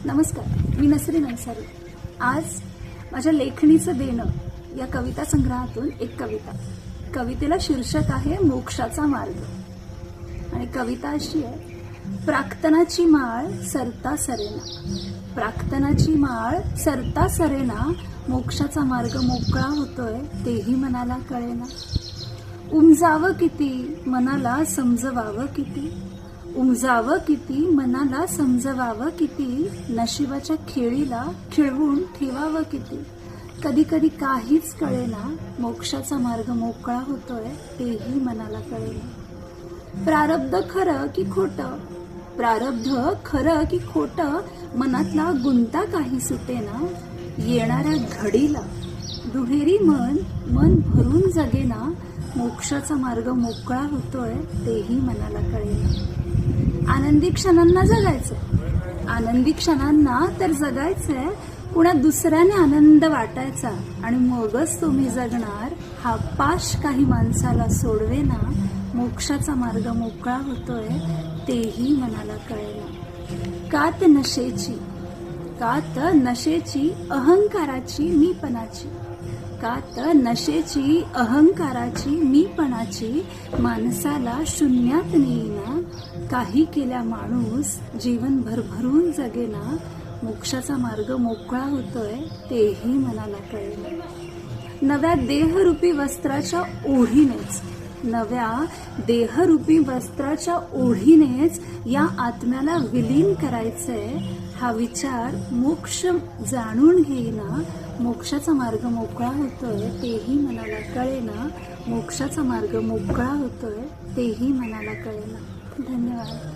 नमस्कार, मी नसरीन अन्सारी। आज माझ्या लेखणीचं देणं या कविता संग्रहातून एक कवितेला शीर्षक आहे मोक्षाचा मार्ग। आणि कविता अशी आहे, प्राक्तनाची माळ सरता सरेना, प्राक्तनाची माळ सरता सरेना, मोक्षाचा मार्ग मोकळा होतोय तेही मनाला कळेना। उमजावं किती मनाला समजवावं किती, उमजावं किती मनाला समजवावं किती, नशिबाच्या खेळीला खिळवून ठेवावं किती। कधी कधी काहीच कळेना, मोक्षाचा मार्ग मोकळा होतोय तेही मनाला कळेना। प्रारब्ध खरं की खोटं, प्रारब्ध खरं की खोटं, मनातला गुंता काही सुटेना। येणाऱ्या घडीला दुहेरी मन भरून जगेना, मोक्षाचा मार्ग मोकळा होतोय तेही मनाला कळेना। आनंदी क्षणांना जगायचंय, आनंदी क्षणांना तर जगायचंय, पुन्हा दुसऱ्याने आनंद वाटायचा आणि मगच तुम्ही जगणार, हा पाश काही माणसाला सोडवेना, मोक्षाचा मार्ग मोकळा होतोय तेही मनाला कळेना। कात नशेची, कात नशेची अहंकाराची मीपणाची, कात नशेची अहंकाराची मीपणाची, माणसाला शून्यात नेईना, काही केल्या माणूस जीवन भरभरून जगेना, मोक्षाचा मार्ग मोकळा होतोय तेही मनाला कळेना। नव्या देहरूपी वस्त्राच्या ओढीनेच, नव्या देहरूपी वस्त्राच्या ओढीनेच या आत्म्याला विलीन करायचंय, हा विचार मोक्ष जाणून घेईना, मोक्षाचा मार्ग मोकळा होतोय तेही मनाला कळेना, मोक्षाचा मार्ग मोकळा होतोय तेही मनाला कळेना। धन्यवाद।